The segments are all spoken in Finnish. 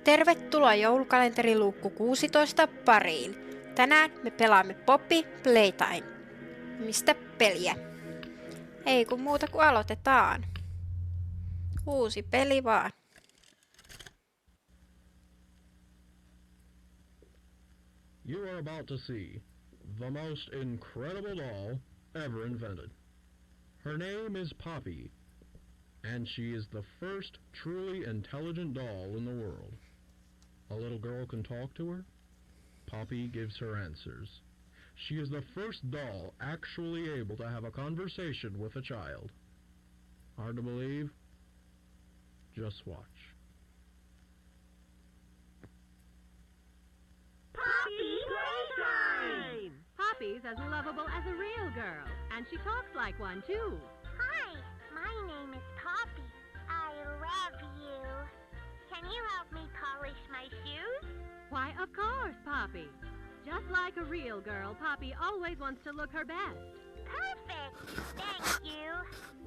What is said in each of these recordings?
Tervetuloa joulukalenteri luukku 16 pariin. Tänään me pelaamme Poppy Playtime. Mistä peliä? Ei kun muuta kuin aloitetaan. Uusi peli vaan. You are about to see the most incredible doll ever invented. Her name is Poppy, and she is the first truly intelligent doll in the world. A little girl can talk to her. Poppy gives her answers. She is the first doll actually able to have a conversation with a child. Hard to believe? Just watch. Poppy Playtime! Poppy's as lovable as a real girl, and she talks like one, too. Hi, my name is Poppy. I love you. Can you help me polish my shoes? Why, of course, Poppy. Just like a real girl, Poppy always wants to look her best. Perfect. Thank you.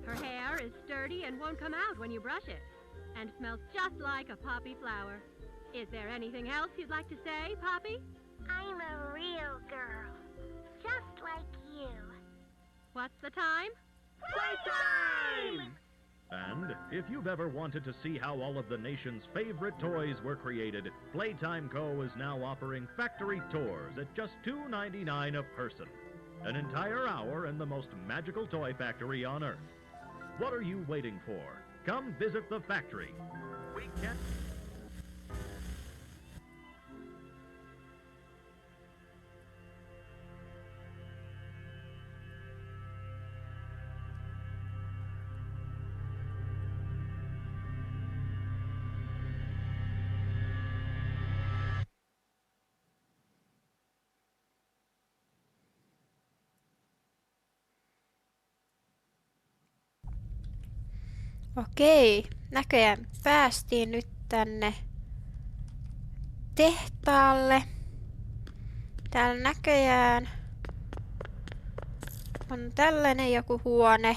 Her hair is sturdy and won't come out when you brush it, and smells just like a poppy flower. Is there anything else you'd like to say, Poppy? I'm a real girl, just like you. What's the time? Playtime! And if you've ever wanted to see how all of the nation's favorite toys were created, Playtime Co. is now offering factory tours at just $2.99 a person. An entire hour in the most magical toy factory on Earth. What are you waiting for? Come visit the factory. We can't... Okei, näköjään päästiin nyt tänne tehtaalle. Täällä näköjään on tällainen joku huone.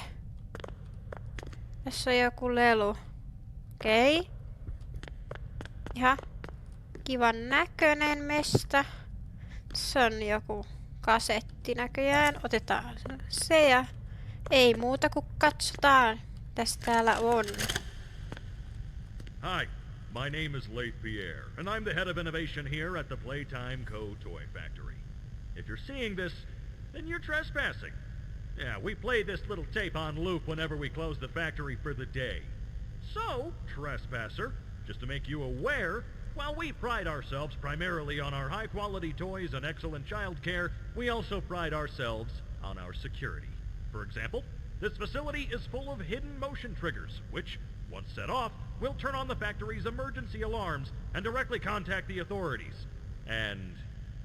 Tässä on joku lelu. Okei. Ihan kivan näköinen mesta. Tässä on joku kasetti näköjään. Otetaan se ja ei muuta kuin katsotaan. Tässä täällä on. Hi, my name is Leif Pierre, and I'm the head of innovation here at the Playtime Co. Toy Factory. If you're seeing this, then you're trespassing. Yeah, we play this little tape on loop whenever we close the factory for the day. So, trespasser, just to make you aware, while we pride ourselves primarily on our high-quality toys and excellent child care, we also pride ourselves on our security. For example, this facility is full of hidden motion triggers, which, once set off, will turn on the factory's emergency alarms and directly contact the authorities. And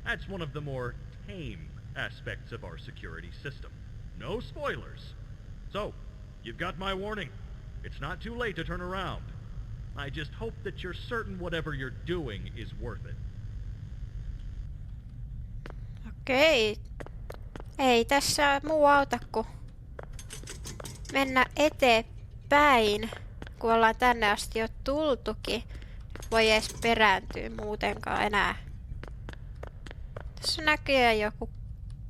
that's one of the more tame aspects of our security system. No spoilers. So, you've got my warning. It's not too late to turn around. I just hope that you're certain whatever you're doing is worth it. Okei. Ei tässä muu auta kuin mennä eteenpäin, kun ollaan tänne asti jo tultukin. Voi edes perääntyä muutenkaan enää. Tässä näkyy joku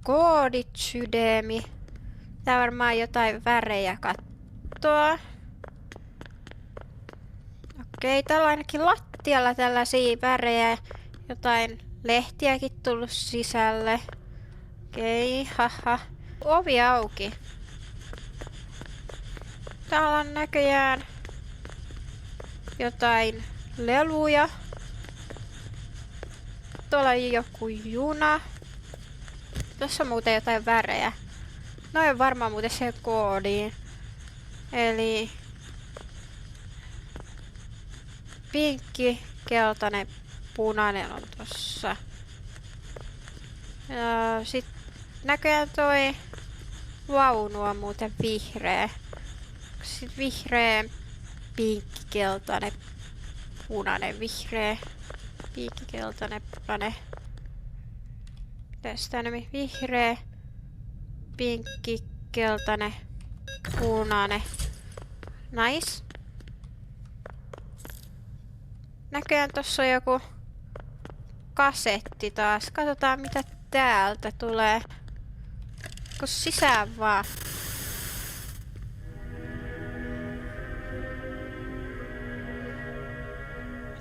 kooditsydemi. Tää varmaan jotain värejä kattoa. Okei, täällä on ainakin lattialla tällaisia värejä. Jotain lehtiäkin tullut sisälle. Okei, haha. Ovi auki. Täällä on näköjään jotain leluja. Tuolla on joku juna. Tuossa on muuten jotain värejä. Noin varmaan muuten se koodiin. Eli pinkki, keltainen, punainen on tossa. Ja sit näköjään toi vaunu on muuten vihreä. Sitten vihreä, pinkki, keltainen, punainen, vihreä, pinkki, keltainen, punainen. Mitäs tää nimi? Vihreä, pinkki, keltainen, punainen. Nice. Näköjään tossa on joku kasetti taas. Katsotaan mitä täältä tulee. Kun sisään vaan.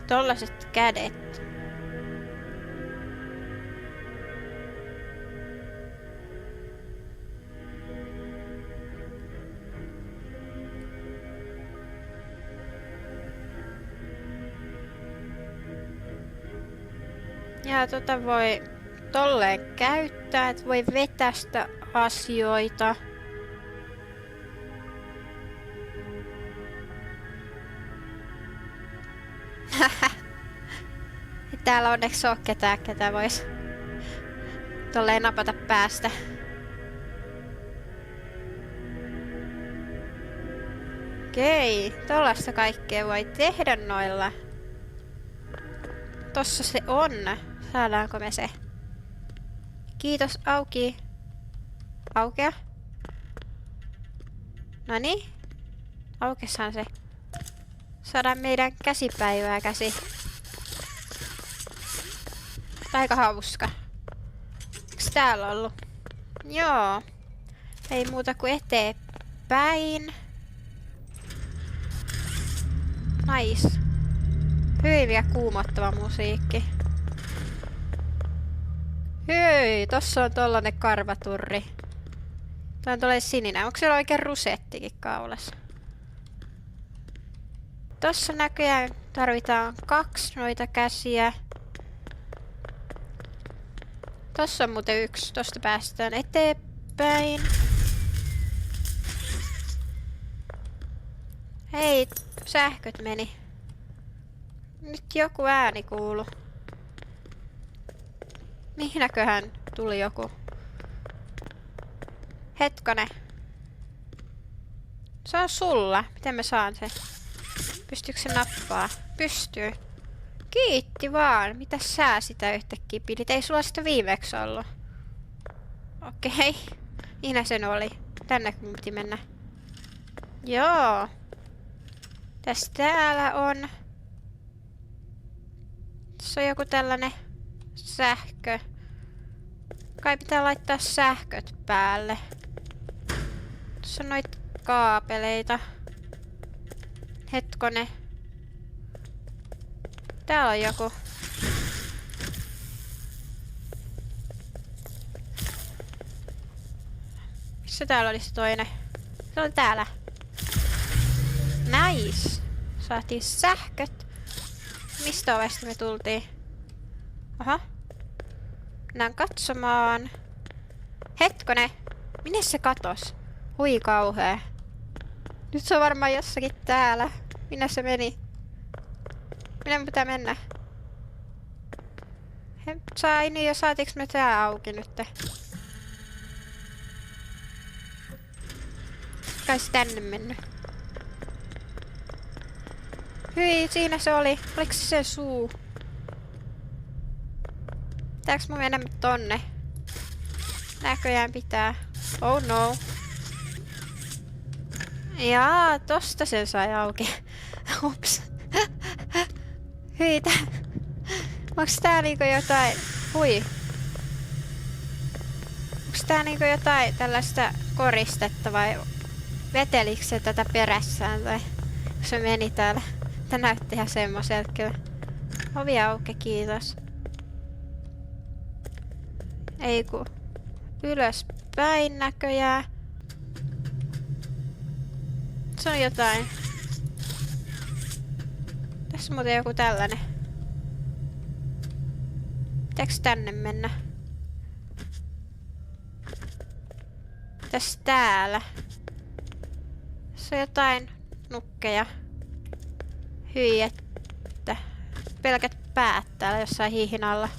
Tollaset kädet. Ja voi tolleen käyttää, että voi vetästä asioita. Täällä onneksi ole ketään, ketä vois tolleen napata päästä. Okei, tollaista kaikkea voi tehdä noilla. Tossa se on. Saadaanko me se? Kiitos, auki. Aukea. Noniin. Aukesaan se. Saadaan meidän käsipäivää käsi. Aika hauska. Eiks täällä ollut? Joo. Ei muuta kuin eteenpäin. Nice. Hyvin vielä kuumottava musiikki. Hyi, tossa on tollanen karvaturri. Tää on tolleen sininen. Onko siellä oikein rusettikin kaulassa? Tossa näköjään tarvitaan 2 noita käsiä. Tossa on muuten 1. Tosta päästään eteenpäin. Hei, sähköt meni. Nyt joku ääni kuuluu. Mihinäköhän tuli joku? Hetkonen. Se on sulla. Miten mä saan sen? Pystyykö se nappaa? Pystyy. Kiitti vaan. Mitä sä sitä yhtäkkiä pidit? Ei sulla sitä viimeksi ollut. Okei. Ihnä sen oli. Tänne kun piti mennä. Joo. Tässä täällä on. Tässä on joku tällainen sähkö. Kai pitää laittaa sähköt päälle. Tässä on noita kaapeleita. Hetkonen. Täällä on joku. Missä täällä oli se toinen? Se on täällä. Nice. Saatiin sähköt. Mistä ovesta me tultiin? Aha. Mennään katsomaan. Hetkonen. Minne se katos? Hui kauhea. Nyt se on varmaan jossakin täällä. Minne se meni? Minne me pitää mennä? Sai niin, ja saatiinko me tää auki nyt? Kai se tänne mennyt. Hyi, siinä se oli. Oliko se sen suu? Pitääks mun mennä tonne? Näköjään pitää. Oh no. Jaa, tosta sen sai auki. Ups. Hyi, onks tää niinku jotain... Hui. Onks tää niinku jotain tällaista koristetta vai vetelikö se tätä perässään tai se meni täällä? Tää näytti ihan semmoiselta kyllä. Ovi auki, kiitos. Ei ku. Ylöspäin näköjään. Se on jotain. Tässä on muuten joku tällainen. Pitääks tänne mennä? Mitäs täällä? Tässä on jotain nukkeja. Hyi, että pelkät päät täällä jossain hiihin alla.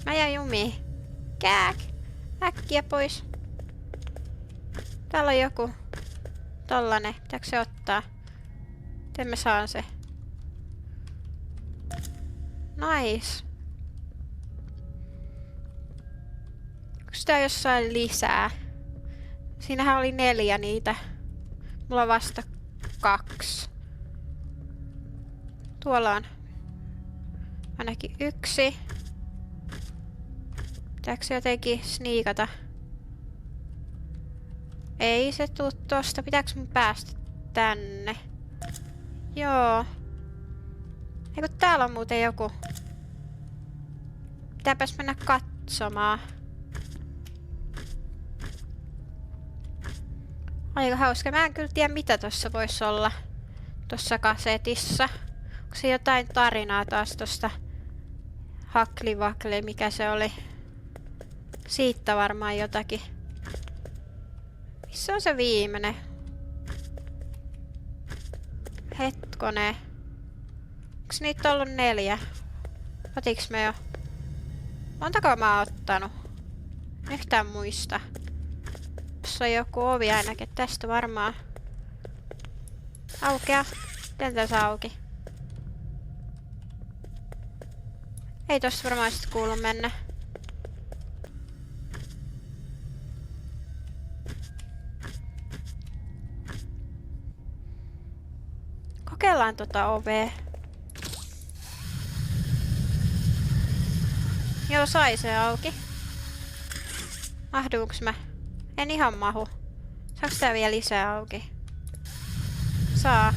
Mä jäin jumiin. Kääk! Äkkiä pois. Täällä on joku tollanen. Pitääkö se ottaa? Miten mä saan se? Nice. Onks tää jossain lisää? Siinähän oli 4 niitä. Mulla on vasta 2. Tuolla on Ainakin yksi. Pitääkö se jotenkin sniikata? Ei se tuu tosta. Pitääkö mun päästä tänne? Joo. Eiku täällä on muuten joku. Pitääpäs mennä katsomaan. Aika hauska. Mä en kyllä tiedä mitä tossa voisi olla. Tossa kasetissa. Onko se jotain tarinaa taas tosta Haklivakli, mikä se oli? Siitä varmaan jotakin. Missä on se viimeinen? Hetkone. Onks niitä ollut 4? Otiks me jo? Montako mä oon ottanut? Yhtään muista. Tossa on joku ovi ainakin. Tästä varmaan. Aukea. Miten tässä auki? Ei tossa varmaan sit kuulu mennä. Kokeillaan tota ovea. Joo, sai se auki. Mahduuks mä? En ihan mahu. Saaks tää vielä lisää auki? Saa.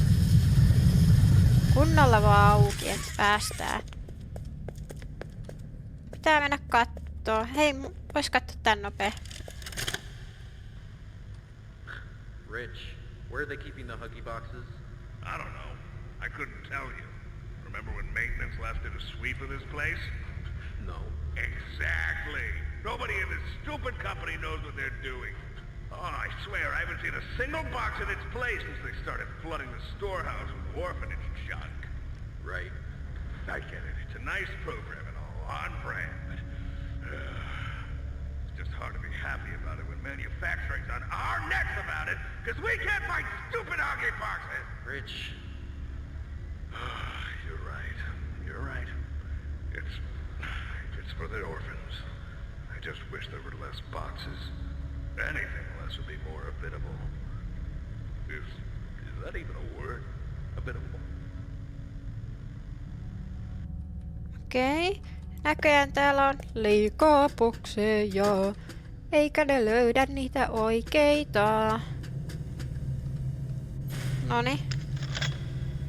Kunnolla vaan auki, et päästään. Pitää mennä kattoo. Hei, vois katsoa tän nopee. Rich, where are they keeping the Huggy boxes? I don't know. I couldn't tell you. Remember when maintenance left did a sweep of this place? No. Exactly. Nobody in this stupid company knows what they're doing. Oh, I swear, I haven't seen a single box in its place since they started flooding the storehouse with orphanage junk. Right. I get it. It's a nice program and all, on brand, but it's just hard to be happy about it when manufacturing's on our necks about it, because we can't find stupid Huggy boxes. Rich. You're right. You're right. It's for the orphans. I just wish there were less boxes. Anything less would be more habitable. Is that even a word? Habitable. Okei. Näköjään täällä on liikaa bokseja. Eikä ne löydä niitä oikeita. Noni.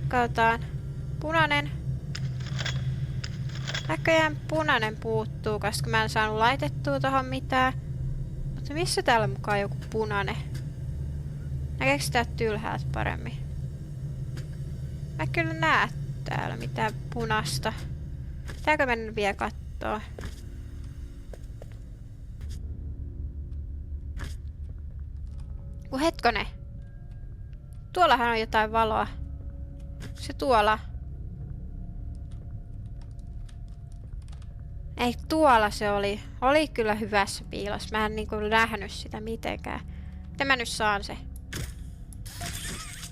Katsotaan. Punainen. Näköjään punainen puuttuu, koska mä en saanut laitettua tohon mitään. Mutta missä täällä mukaan joku punainen? Näkeekö täältä ylhäältä paremmin? Mä kyllä näe täällä mitään punasta. Pitääkö mennä vielä kattoo? Hetkone. Tuollahan on jotain valoa. Se tuolla. Ei, tuolla se oli. Oli kyllä hyvässä piilossa. Mä en niinku nähnyt sitä mitenkään. Miten mä nyt saan se?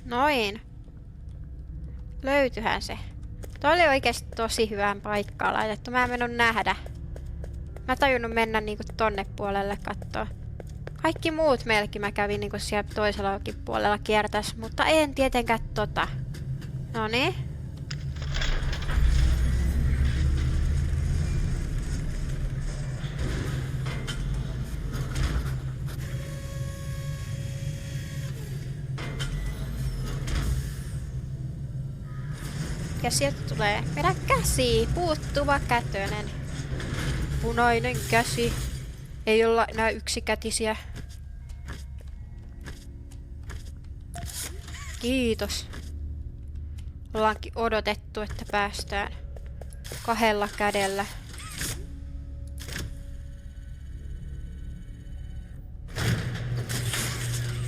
Noin. Löytyihän se. Tuo oli oikeesti tosi hyvään paikkaan laitettu. Mä en mennyt nähdä. Mä tajunnut mennä niinku tonne puolelle kattoo. Kaikki muut melkein mä kävin niinku siellä toisellakin puolella kiertäs, mutta en tietenkään tota. Noniin. Ja sieltä tulee meidän käsi, puuttuva kätönen. Punainen käsi. Ei olla enää yksikätisiä. Kiitos. Ollaankin odotettu, että päästään 2 kädellä.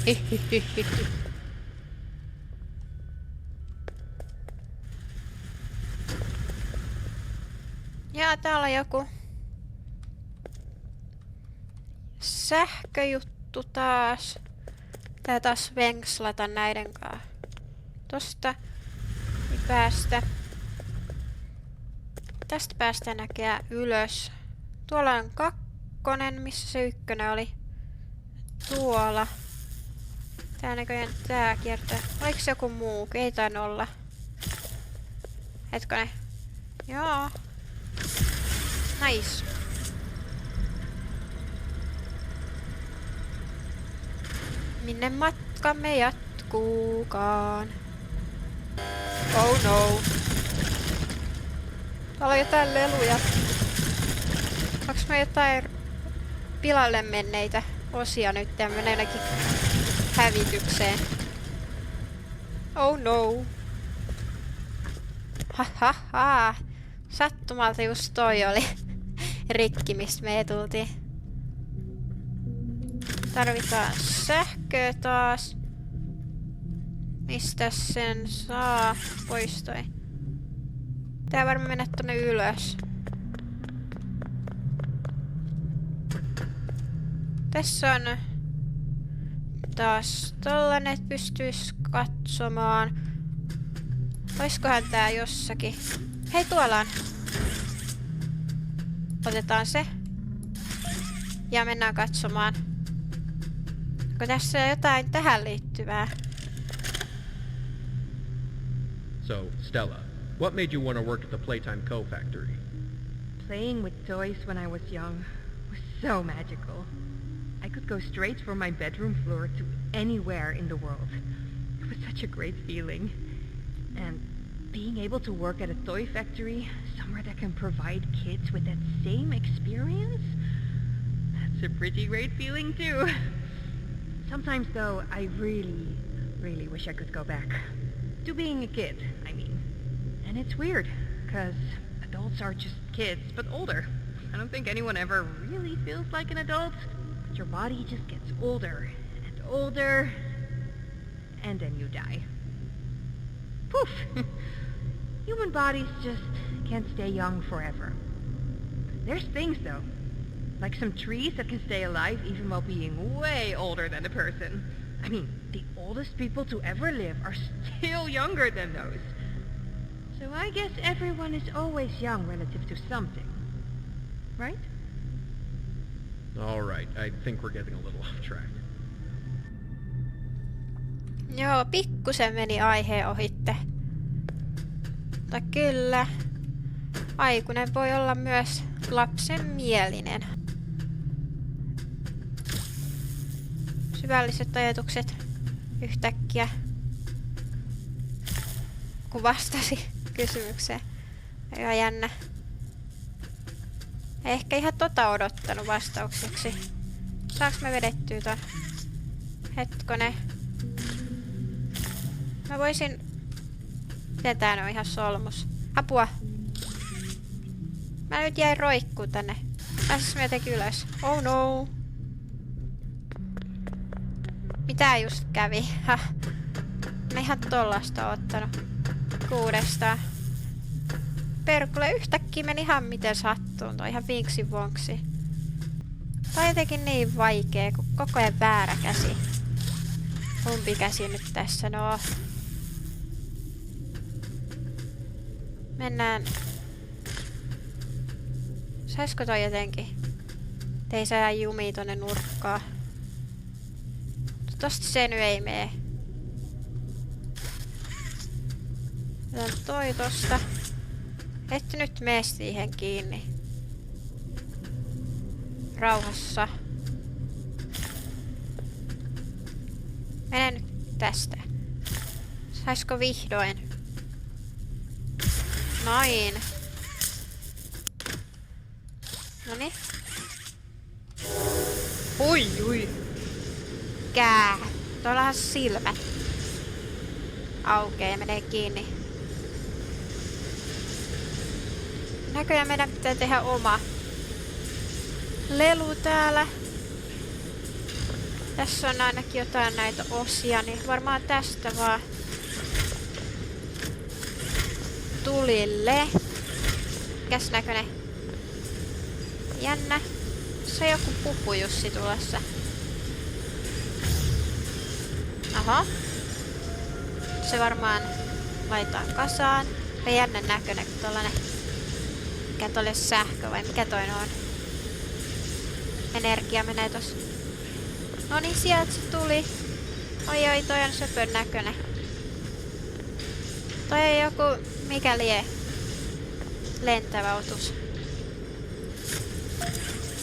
Hihihihi. Ja täällä on joku sähköjuttu taas. Tää taas venkslata näiden kanssa. Tosta ei päästä. Tästä päästään näkee ylös. Tuolla on 2, missä se 1 oli. Tuolla. Tää näköjään tää kiertää. Oliko se joku muu? Ei tainnut olla. Hetkonen. Joo. Nice. Minne matkamme jatkuukaan? Oh no. Täällä on jotain leluja. Onks mä jotain pilalle menneitä osia nyt ja menee ainakin hävitykseen? Oh no. Ha ha ha. Sattumalta just toi oli rikki, mistä me tultiin. Tarvitaan sähköä taas. Mistä sen saa? Pois toi. Tää varmaan mennä tonne ylös. Tässä on taas tollanen, että pystyis katsomaan. Oiskohan tää jossakin? Hei, tuolla on. Otetaan se. Ja mennään katsomaan. Onko tässä jotain tähän liittyvää? So, Stella, what made you want to work at the Playtime Co. factory? Playing with toys when I was young was so magical. I could go straight from my bedroom floor to anywhere in the world. It was such a great feeling. And being able to work at a toy factory, somewhere that can provide kids with that same experience, that's a pretty great feeling too. Sometimes though, I really wish I could go back. To being a kid, I mean. And it's weird, because adults are just kids, but older. I don't think anyone ever really feels like an adult. But your body just gets older and older, and then you die. Poof! Human bodies just can't stay young forever. There's things though, like some trees that can stay alive even while being way older than a person. I mean, the oldest people to ever live are still younger than those. So I guess everyone is always young relative to something. Right? Alright, I think we're getting a little off track. Joo, pikkusen meni aiheen ohitte. Mutta kyllä, aikuinen voi olla myös lapsen mielinen. Syvälliset ajatukset yhtäkkiä, kun vastasi kysymykseen. Ihan jännä. Ehkä ihan odottanut vastaukseksi. Saanko me vedettyä ton? Hetkonen. Mä voisin... Miten tää on ihan solmus? Apua! Mä nyt jäin roikkuu tänne. Pääsis mä jotenkin ylös. Oh no! Mitä just kävi? Mä ihan tollasta ottanut. 6. Perkule, yhtäkkiä meni ihan miten sattuu. Toi ihan vinksi vonksi. Tää on jotenkin niin vaikee, kun koko ajan väärä käsi. Kumpi käsi nyt tässä? No. Mennään. Saisko toi jotenkin? Ei saa jumii tonne nurkkaan. Tosta se nyt ei mee. Otan toi tosta. Et nyt mene siihen kiinni. Rauhassa. Mene nyt tästä. Saisko vihdoin? Noin. Noniin. Ui. Kää. Tuollahan silmät. Aukee ja menee kiinni. Näköjään meidän pitää tehdä oma lelu täällä. Tässä on ainakin jotain näitä osia, niin varmaan tästä vaan tulille. Mikäs näköinen? Jännä. Se on joku pupujussi tulossa. Aha. Se varmaan laitetaan kasaan. Ja jännän näköinen, kun tollanen... Mikä toi oli sähkö vai mikä toi on? Energia menee tossa. No niin, sieltä se tuli. Oi, toi on söpön näköinen. Toi on joku... Mikä lie? Lentävä otus.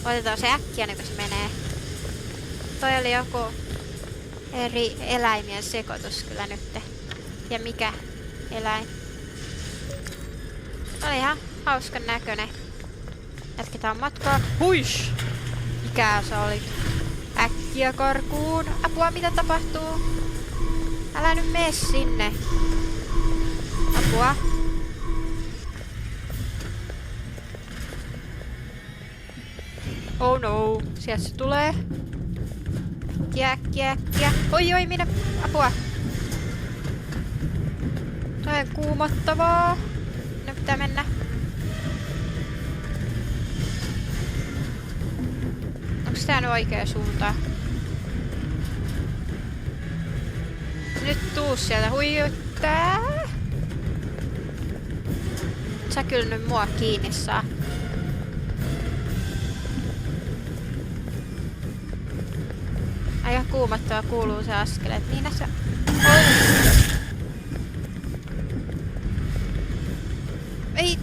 Otetaan se äkkiä, niin kun se menee. Toi oli joku eri eläimien sekoitus kyllä nyt. Ja mikä eläin? Oli ihan hauskan näköinen. Jatketaan matkaa. Huish! Mikä se oli? Äkkiä karkuun. Apua, mitä tapahtuu? Älä nyt mene sinne. Apua. Oh no, sieltä se tulee. Äkkiä. Oi, minä. Apua. Toi on kuumottavaa. Nyt pitää mennä. Onks tää nyt oikea suunta? Nyt tuu sieltä huijuttaa. Sä kyllä nyt mua kiinni saa. Aika kuumottava kuuluu se askeleet. Niin se on. Ei.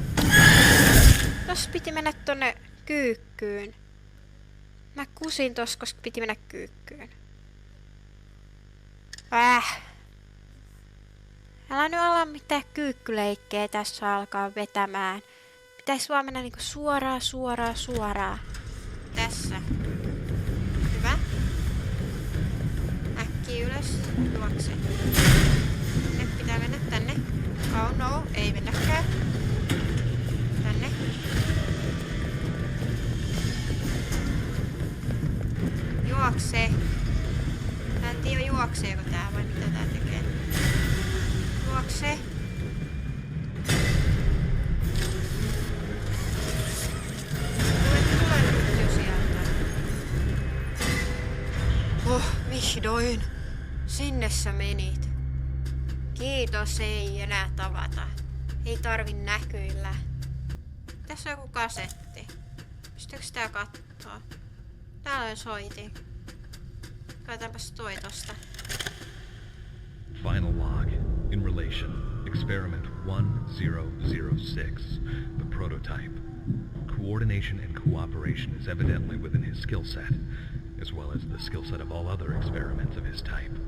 Tos piti mennä tonne kyykkyyn. Mä kusin tos, koska piti mennä kyykkyyn. Älä nyt ala mitään kyykkyleikkejä tässä alkaa vetämään. Pitäis vaan mennä niinku suoraan. Tässä. Hyvä. Äkkiä ylös. Juokse. Nyt pitää mennä tänne. Oh no, ei mennäkään. Tänne. Juokse. Mä en tiedä juokseeko tää vai mitä tää tekee. Juokse. Tule nyt jo sieltä. Vihdoin. Sinne sä menit. Kiitos, ei enää tavata. Ei tarvi näkyillä. Tässä on joku kasetti. Pystyykö tää kattoo? Täällä on soitin. Katsotaanpas toi tosta. Final log. In relation. Experiment 1006. The prototype. Coordination and cooperation is evidently within his skill set, as well as the skill set of all other experiments of his type.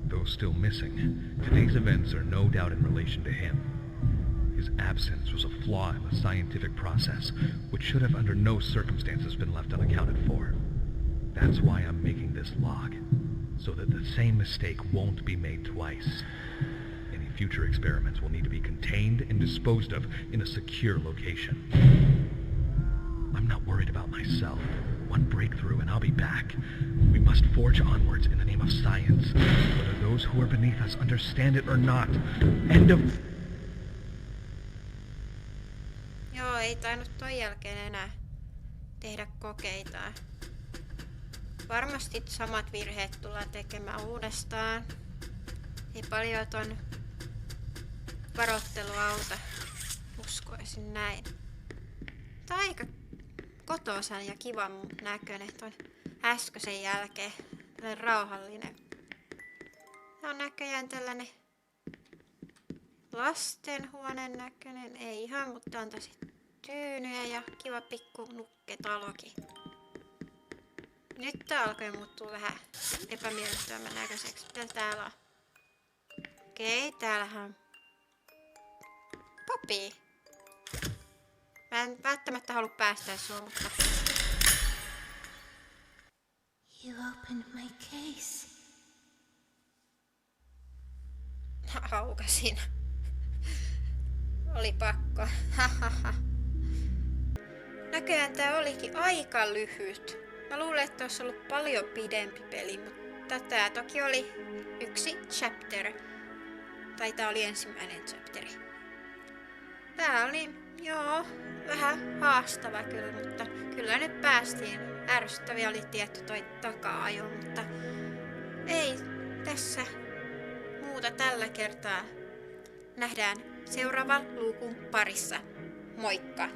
Though still missing, today's events are no doubt in relation to him. His absence was a flaw in the scientific process, which should have under no circumstances been left unaccounted for. That's why I'm making this log, so that the same mistake won't be made twice. Any future experiments will need to be contained and disposed of in a secure location. I'm not worried about myself. One breakthrough and I'll be back. We must forge onwards in the name of science, whether those who are beneath us understand it or not. End of... Joo, ei tainnut ton jälkeen enää tehdä kokeita. Varmasti samat virheet tullaan tekemään uudestaan. Ei paljon ton varoittelu auta. Uskoisin näin. Tää on aika kotoisan ja kivan näköinen ton äskeisen jälkeen. Tällainen rauhallinen. Tää on näköjään tällainen lastenhuoneen näköinen. Ei ihan, mutta on tosi tyynyjä ja kiva pikku nukketalokin. Nyt tää alkoi muuttua vähän epämiellyttävämmän näköiseksi. Mitä täällä on? Okei, täällähän on Poppy. Mä en välttämättä halua päästää sua, mutta... You opened my case. Aukasin. Oli pakko. Näköjään tää olikin aika lyhyt. Mä luulen, että olisi ollut paljon pidempi peli, mutta tää toki oli yksi chapter. Tai tää oli ensimmäinen chapteri. Tää oli, vähän haastava kyllä, mutta kyllä nyt päästiin. Ärsyttäviä oli tietty toi taka-ajo, mutta ei tässä muuta tällä kertaa. Nähdään seuraavan luukun parissa. Moikka!